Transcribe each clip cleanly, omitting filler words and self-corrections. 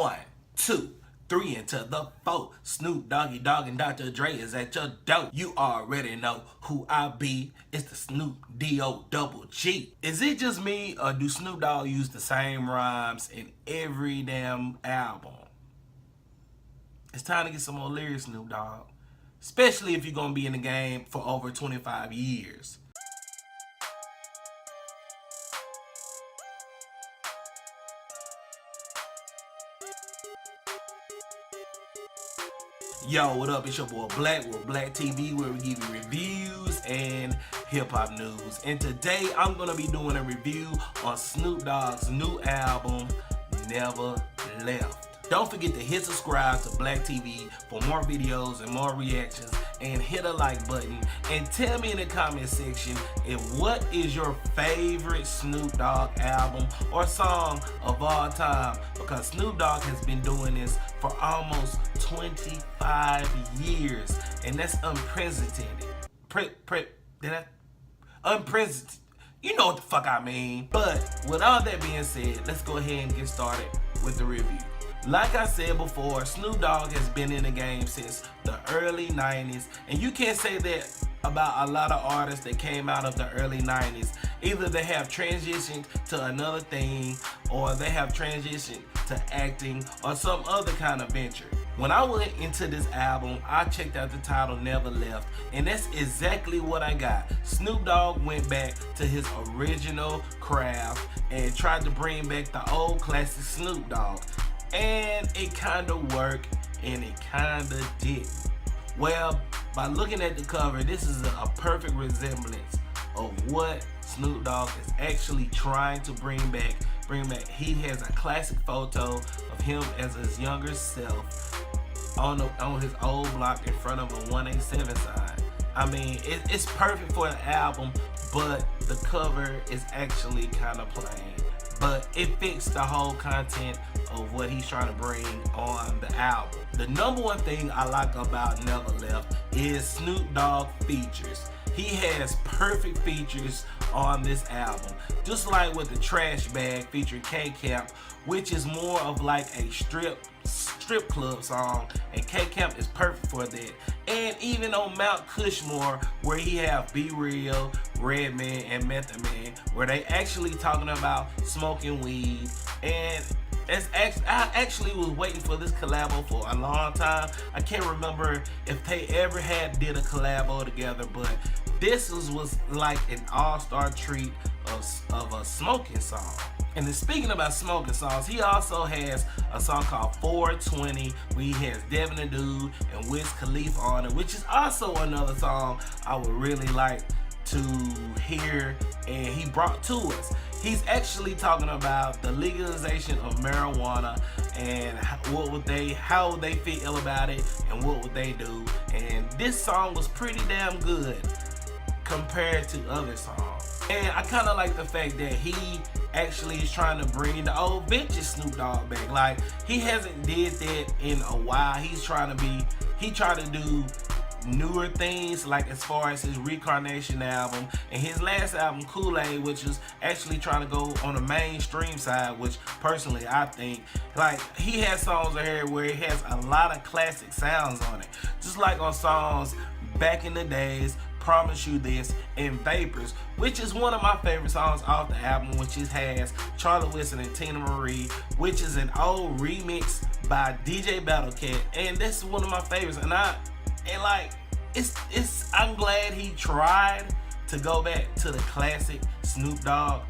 1, 2, 3 into the 4. Snoop Doggy Dogg and Dr. Dre is at your door. You already know who I be. It's the Snoop D-O-double-G. Is it just me, or do Snoop Dogg use the same rhymes in every damn album? It's time to get some more lyrics, Snoop Dogg. Especially if you're gonna be in the game for over 25 years. Yo, what up? It's your boy Bacc with Bacc TV, where we give you reviews and hip-hop news. And today I'm gonna be doing a review on Snoop Dogg's new album, Neva Left. Don't forget to hit subscribe to Bacc TV for more videos and more reactions, and hit a like button, and tell me in the comment section what is your favorite Snoop Dogg album or song of all time, because Snoop Dogg has been doing this for almost 25 years, and that's unprecedented. Unprecedented. You know what the fuck I mean. But with all that being said, let's go ahead and get started with the review. Like I said before, Snoop Dogg has been in the game since the early 90s, and you can't say that about a lot of artists that came out of the early 90s. Either they have transitioned to another thing, or they have transitioned to acting or some other kind of venture. When I went into this album, I checked out the title Neva Left, and that's exactly what I got. Snoop Dogg went back to his original craft and tried to bring back the old classic Snoop Dogg. And it kind of worked, and it kind of didn't. Well, by looking at the cover, this is a perfect resemblance of what Snoop Dogg is actually trying to bring back. He has a classic photo of him as his younger self on his old block in front of a 187 sign. I mean, it's perfect for the album, but the cover is actually kind of plain. But it fits the whole content of what he's trying to bring on the album. The number one thing I like about Neva Left is Snoop Dogg features. He has perfect features on this album. Just like with the Trash Bag featuring K-Camp, which is more of like a strip club song, and K-Camp is perfect for that. And even on Mount Kushmore, where he have Be Real, Redman, and Method Man, where they actually talking about smoking weed. And I actually was waiting for this collabo for a long time. I can't remember if they ever did a collabo together, but this was like an all-star treat of a smoking song. And then speaking about smoking songs, he also has a song called 420, where he has Devin the Dude and Khalifa on it, which is also another song I would really like to hear and he brought to us. He's actually talking about the legalization of marijuana and how would they feel about it and what would they do. And this song was pretty damn good compared to other songs. And I kind of like the fact that he actually is trying to bring the old vintage Snoop Dogg back. Like, he hasn't did that in a while. He tried to do newer things, like as far as his Reincarnation album and his last album Kool-Aid, which is actually trying to go on the mainstream side, which personally I think, like, he has songs in here where it has a lot of classic sounds on it, just like on songs Back in the Days, Promise You This, and Vapors, which is one of my favorite songs off the album, which it has Charlie Wilson and Teena Marie, which is an old remix by DJ Battlecat, and this is one of my favorites. I'm glad he tried to go back to the classic Snoop Dogg,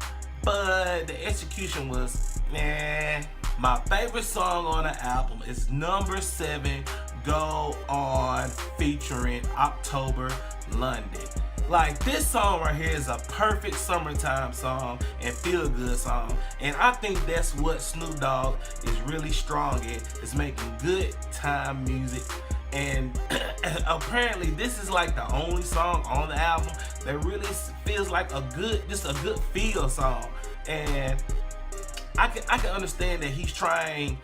but the execution was nah. My favorite song on the album is number 7, Go On, featuring October London. Like, this song right here is a perfect summertime song and feel-good song, and I think that's what Snoop Dogg is really strong at, is making good time music. And apparently this is like the only song on the album that really feels like just a good feel song. And I can understand that he's trying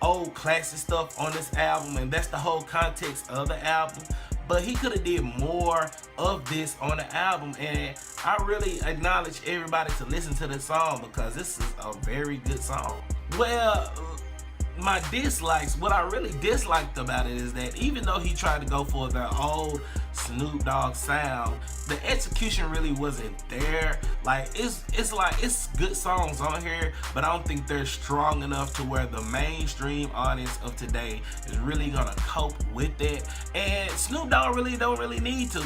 old classic stuff on this album, and that's the whole context of the album. But he could have did more of this on the album, and I really acknowledge everybody to listen to this song because this is a very good song. Well, my dislikes, what I really disliked about it is that even though he tried to go for the old Snoop Dogg sound, the execution really wasn't there. Like it's like it's good songs on here, but I don't think they're strong enough to where the mainstream audience of today is really gonna cope with it. And Snoop Dogg really don't really need to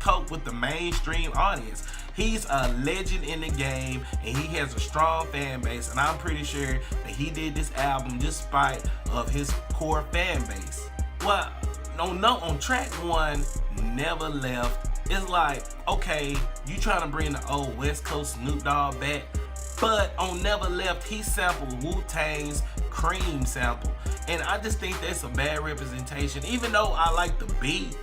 cope with the mainstream audience. He's a legend in the game and he has a strong fan base, and I'm pretty sure that he did this album despite of his core fan base. Well, on track 1, Neva Left, it's like, okay, you trying to bring the old West Coast Snoop Dogg back, but on Neva Left, he sampled Wu-Tang's Cream sample, and I just think that's a bad representation. Even though I like the beat,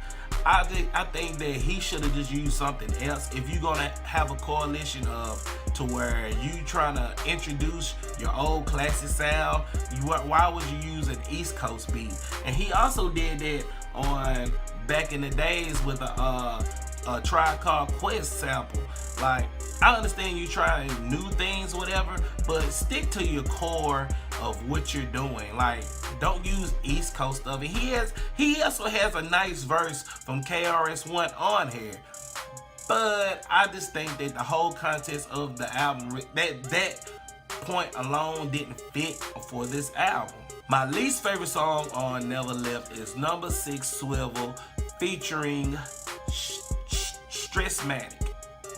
I think that he should have just used something else. If you're gonna have a coalition of to where you trying to introduce your old classic sound, why would you use an East Coast beat? And he also did that on Back in the Days with a Tribe Called Quest sample. Like, I understand you trying new things, whatever, but stick to your core of what you're doing. Like, don't use East Coast stuff. And he also has a nice verse from KRS-One on here. But I just think that the whole context of the album, that point alone didn't fit for this album. My least favorite song on Neva Left is number 6, Swivel, featuring Stresmatic.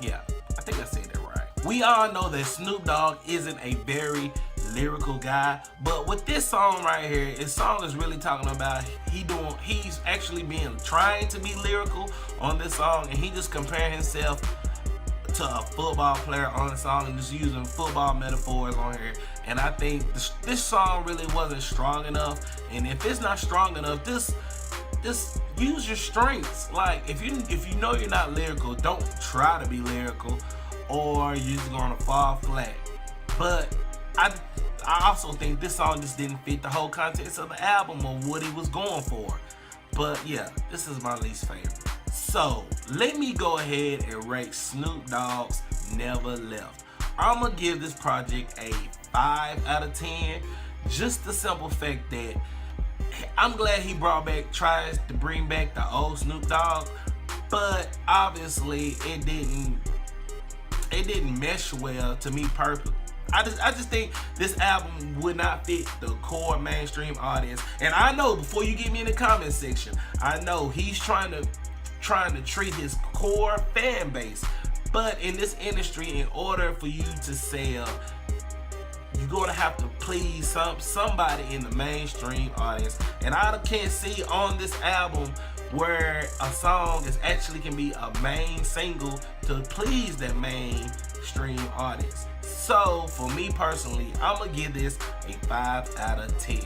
Yeah, I think I said that right. We all know that Snoop Dogg isn't a very lyrical guy, but with this song right here, this song is really talking about he's actually trying to be lyrical on this song, and he just comparing himself to a football player on the song and just using football metaphors on here. And I think this song really wasn't strong enough. And if it's not strong enough, just use your strengths. Like, if you know you're not lyrical, don't try to be lyrical, or you're just gonna fall flat. But I also think this song just didn't fit the whole context of the album or what he was going for. But yeah, this is my least favorite. So let me go ahead and rate Snoop Dogg's Neva Left. I'm gonna give this project a 5 out of 10. Just the simple fact that I'm glad he tries to bring back the old Snoop Dogg, but obviously it didn't mesh well to me personally. I just think this album would not fit the core mainstream audience. And I know, before you get me in the comment section, I know he's trying to treat his core fan base. But in this industry, in order for you to sell, you're gonna have to please somebody in the mainstream audience. And I can't see on this album where a song can be a main single to please that mainstream audience. So for me personally, I'm gonna give this a 5 out of 10.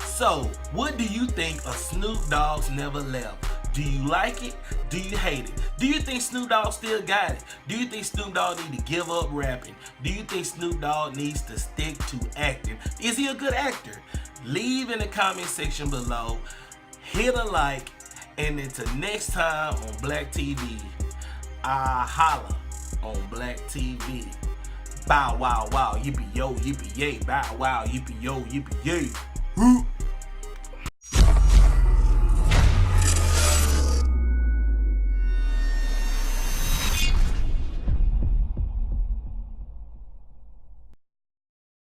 So what do you think of Snoop Dogg's Neva Left? Do you like it? Do you hate it? Do you think Snoop Dogg still got it? Do you think Snoop Dogg need to give up rapping? Do you think Snoop Dogg needs to stick to acting? Is he a good actor? Leave in the comment section below. Hit a like, and until next time on Black TV, I holla on Black TV. Bow wow wow, yippee yo, yippee yay. Bow wow, yippee yo, yippee yay.